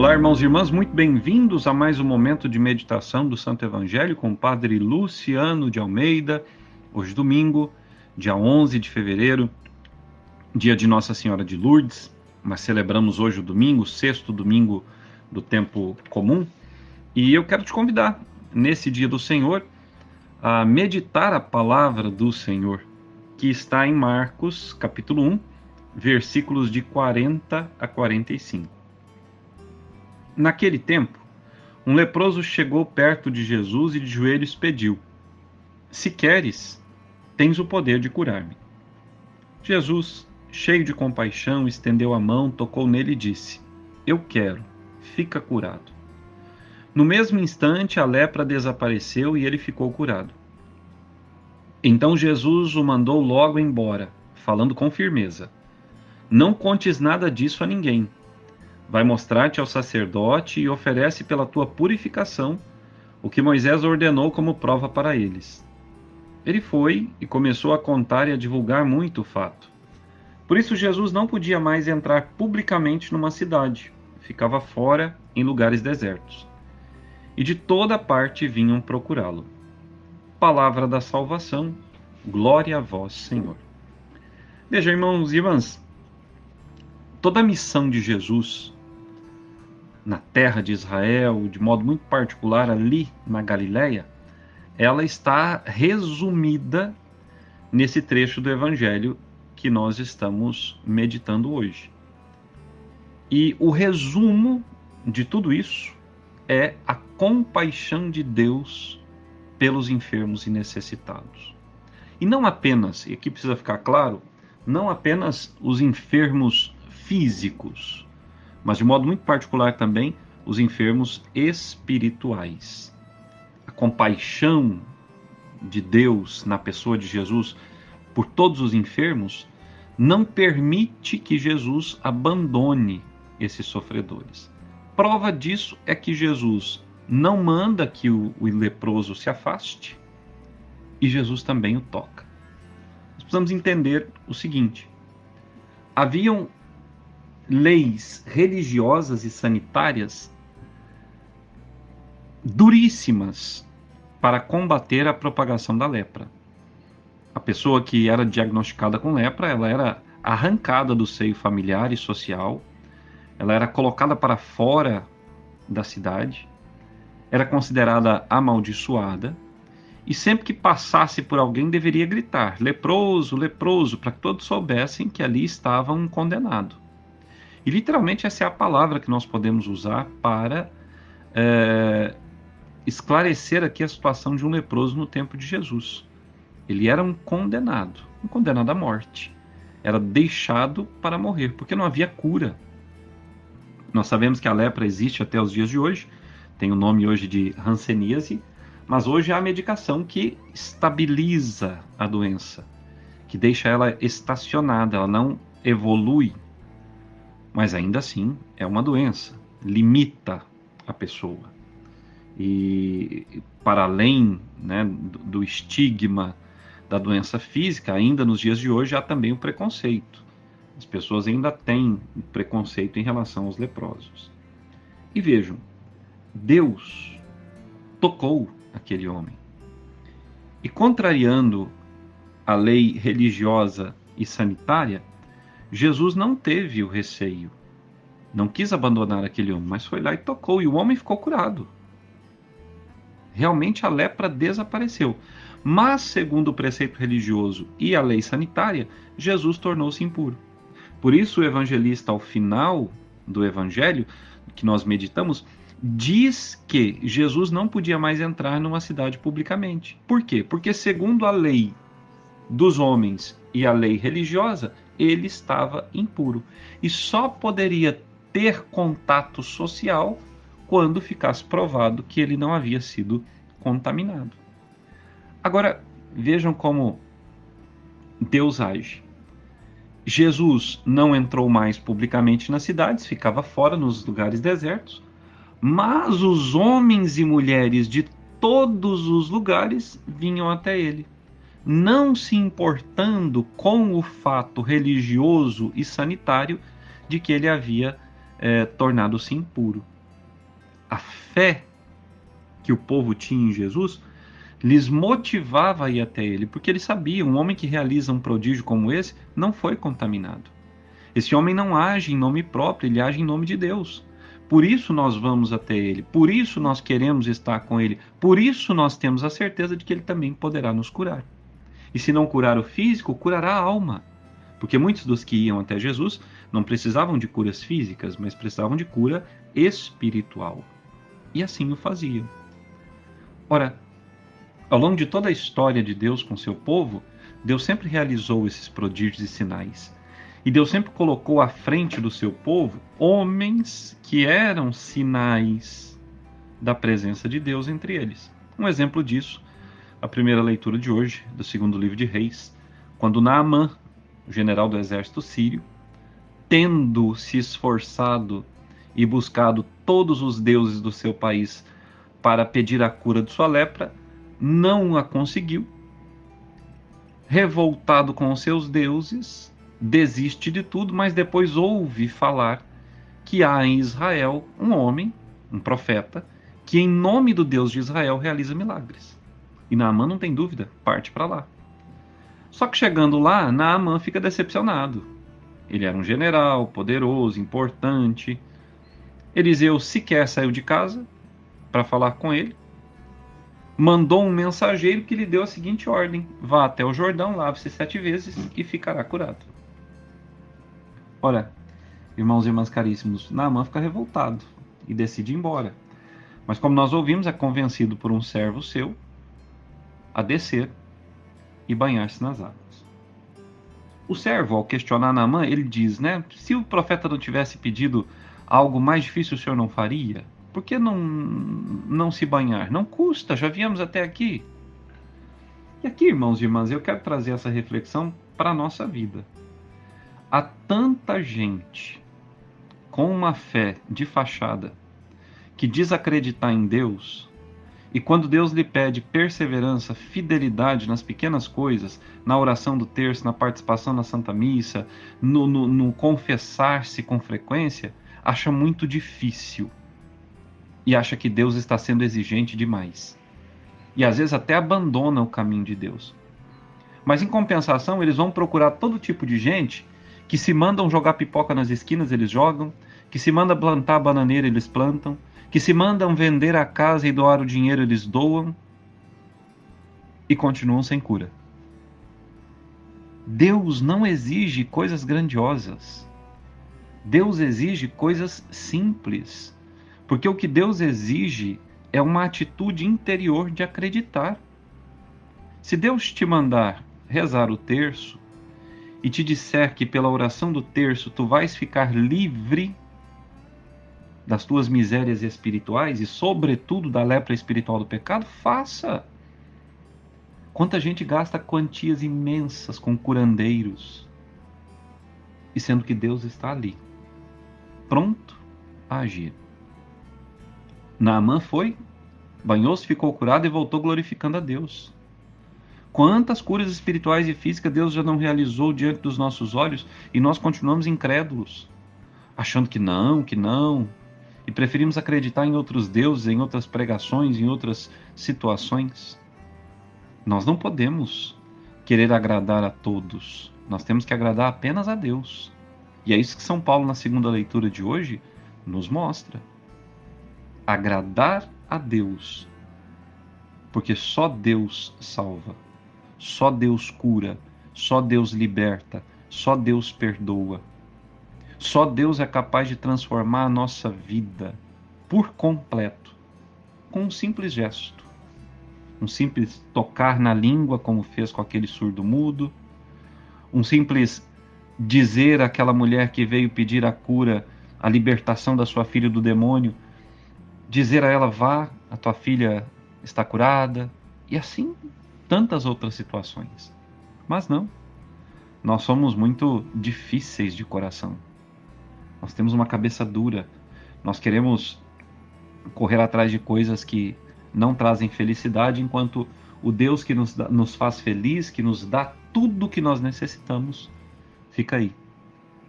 Olá, irmãos e irmãs, muito bem-vindos a mais um momento de meditação do Santo Evangelho com o Padre Luciano de Almeida. Hoje, domingo, dia 11 de fevereiro, dia de Nossa Senhora de Lourdes. Mas celebramos hoje o domingo, o sexto domingo do tempo comum. E eu quero te convidar, nesse dia do Senhor, a meditar a palavra do Senhor, que está em Marcos, capítulo 1, versículos de 40 a 45. Naquele tempo, um leproso chegou perto de Jesus e de joelhos pediu: "Se queres, tens o poder de curar-me." Jesus, cheio de compaixão, estendeu a mão, tocou nele e disse: "Eu quero, fica curado." No mesmo instante, a lepra desapareceu e ele ficou curado. Então Jesus o mandou logo embora, falando com firmeza: "Não contes nada disso a ninguém. Vai mostrar-te ao sacerdote e oferece pela tua purificação o que Moisés ordenou como prova para eles." Ele foi e começou a contar e a divulgar muito o fato. Por isso Jesus não podia mais entrar publicamente numa cidade. Ficava fora em lugares desertos. E de toda parte vinham procurá-lo. Palavra da salvação, glória a vós, Senhor. Veja, irmãos e irmãs, toda a missão de Jesus na terra de Israel, de modo muito particular ali na Galileia, ela está resumida nesse trecho do Evangelho que nós estamos meditando hoje. E o resumo de tudo isso é a compaixão de Deus pelos enfermos e necessitados. E não apenas, e aqui precisa ficar claro, não apenas os enfermos físicos, mas de modo muito particular também os enfermos espirituais. A compaixão de Deus na pessoa de Jesus por todos os enfermos não permite que Jesus abandone esses sofredores. Prova disso é que Jesus não manda que o leproso se afaste e Jesus também o toca. Nós precisamos entender o seguinte: haviam leis religiosas e sanitárias duríssimas para combater a propagação da lepra. A pessoa que era diagnosticada com lepra, ela era arrancada do seio familiar e social, ela era colocada para fora da cidade, era considerada amaldiçoada, e sempre que passasse por alguém deveria gritar: "Leproso, leproso", para que todos soubessem que ali estava um condenado. E literalmente essa é a palavra que nós podemos usar para esclarecer aqui a situação de um leproso no tempo de Jesus. Ele era um condenado à morte. Era deixado para morrer, porque não havia cura. Nós sabemos que a lepra existe até os dias de hoje, tem o nome hoje de hanseníase, mas hoje há a medicação que estabiliza a doença, que deixa ela estacionada, ela não evolui. Mas ainda assim é uma doença, limita a pessoa. E para além, né, do estigma da doença física, ainda nos dias de hoje há também o preconceito. As pessoas ainda têm preconceito em relação aos leprosos. E vejam, Deus tocou aquele homem. E contrariando a lei religiosa e sanitária, Jesus não teve o receio, não quis abandonar aquele homem, mas foi lá e tocou, e o homem ficou curado. Realmente a lepra desapareceu. Mas, segundo o preceito religioso e a lei sanitária, Jesus tornou-se impuro. Por isso o evangelista, ao final do evangelho que nós meditamos, diz que Jesus não podia mais entrar numa cidade publicamente. Por quê? Porque, segundo a lei dos homens e a lei religiosa, ele estava impuro e só poderia ter contato social quando ficasse provado que ele não havia sido contaminado. Agora, vejam como Deus age. Jesus não entrou mais publicamente nas cidades, ficava fora nos lugares desertos, mas os homens e mulheres de todos os lugares vinham até ele, não se importando com o fato religioso e sanitário de que ele havia tornado-se impuro. a fé que o povo tinha em Jesus lhes motivava a ir até ele, porque eles sabiam, um homem que realiza um prodígio como esse não foi contaminado. Esse homem não age em nome próprio, ele age em nome de Deus. Por isso nós vamos até ele, por isso nós queremos estar com ele, por isso nós temos a certeza de que ele também poderá nos curar. E se não curar o físico, curará a alma. Porque muitos dos que iam até Jesus não precisavam de curas físicas, mas precisavam de cura espiritual. E assim o faziam. Ora, ao longo de toda a história de Deus com seu povo, Deus sempre realizou esses prodígios e sinais. E Deus sempre colocou à frente do seu povo homens que eram sinais da presença de Deus entre eles. Um exemplo disso, a primeira leitura de hoje, do segundo livro de Reis, quando Naamã, o general do exército sírio, tendo se esforçado e buscado todos os deuses do seu país para pedir a cura de sua lepra, não a conseguiu. Revoltado com os seus deuses, desiste de tudo, mas depois ouve falar que há em Israel um homem, um profeta, que em nome do Deus de Israel realiza milagres. E Naamã não tem dúvida, parte para lá. Só que chegando lá, Naamã fica decepcionado. Ele era um general, poderoso, importante. Eliseu sequer saiu de casa para falar com ele. Mandou um mensageiro que lhe deu a seguinte ordem: vá até o Jordão, lave-se 7 vezes e ficará curado. Ora, irmãos e irmãs caríssimos, Naamã fica revoltado e decide ir embora. Mas como nós ouvimos, é convencido por um servo seu a descer e banhar-se nas águas. O servo, ao questionar Naamã, ele diz, né, se o profeta não tivesse pedido algo mais difícil, o senhor não faria? Por que não se banhar? Não custa, já viemos até aqui. E aqui, irmãos e irmãs, eu quero trazer essa reflexão para a nossa vida. Há tanta gente com uma fé de fachada que diz acreditar em Deus, e quando Deus lhe pede perseverança, fidelidade nas pequenas coisas, na oração do terço, na participação na Santa Missa, no confessar-se com frequência, acha muito difícil. E acha que Deus está sendo exigente demais. E às vezes até abandona o caminho de Deus. Mas em compensação, eles vão procurar todo tipo de gente que se mandam jogar pipoca nas esquinas, eles jogam, que se manda plantar bananeira, eles plantam, que se mandam vender a casa e doar o dinheiro, eles doam, e continuam sem cura. Deus não exige coisas grandiosas. Deus exige coisas simples. Porque o que Deus exige é uma atitude interior de acreditar. Se Deus te mandar rezar o terço e te disser que pela oração do terço tu vais ficar livre das tuas misérias espirituais e sobretudo da lepra espiritual do pecado, faça. Quanta gente gasta quantias imensas com curandeiros, e sendo que Deus está ali, pronto a agir. Naamã foi, banhou-se, ficou curado e voltou glorificando a Deus. Quantas curas espirituais e físicas Deus já não realizou diante dos nossos olhos e nós continuamos incrédulos, achando que não, e preferimos acreditar em outros deuses, em outras pregações, em outras situações. Nós não podemos querer agradar a todos, nós temos que agradar apenas a Deus. E é isso que São Paulo, na segunda leitura de hoje, nos mostra. Agradar a Deus, porque só Deus salva, só Deus cura, só Deus liberta, só Deus perdoa. Só Deus é capaz de transformar a nossa vida por completo, com um simples gesto, um simples tocar na língua, como fez com aquele surdo-mudo, um simples dizer àquela mulher que veio pedir a cura, a libertação da sua filha do demônio, dizer a ela: vá, a tua filha está curada, e assim tantas outras situações. Mas não, nós somos muito difíceis de coração. Nós temos uma cabeça dura. Nós queremos correr atrás de coisas que não trazem felicidade, enquanto o Deus que nos faz feliz, que nos dá tudo o que nós necessitamos, fica aí,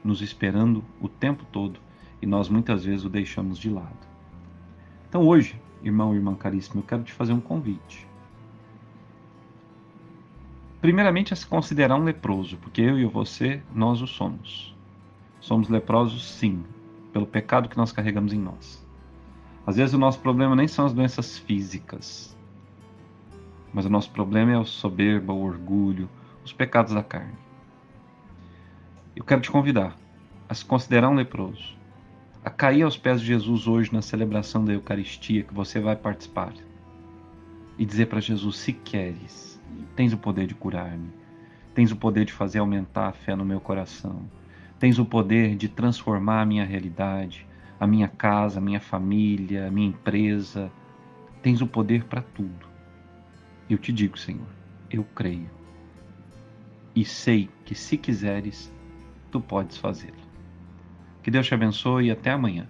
nos esperando o tempo todo, e nós muitas vezes o deixamos de lado. Então hoje, irmão e irmã caríssimo, eu quero te fazer um convite. Primeiramente, a se considerar um leproso, porque eu e você, nós o somos. Somos leprosos, sim, pelo pecado que nós carregamos em nós. Às vezes o nosso problema nem são as doenças físicas, mas o nosso problema é a soberba, o orgulho, os pecados da carne. Eu quero te convidar a se considerar um leproso, a cair aos pés de Jesus hoje na celebração da Eucaristia que você vai participar e dizer para Jesus: se queres, tens o poder de curar-me, tens o poder de fazer aumentar a fé no meu coração, tens o poder de transformar a minha realidade, a minha casa, a minha família, a minha empresa, tens o poder para tudo. Eu te digo, Senhor, eu creio e sei que se quiseres, tu podes fazê-lo. Que Deus te abençoe e até amanhã.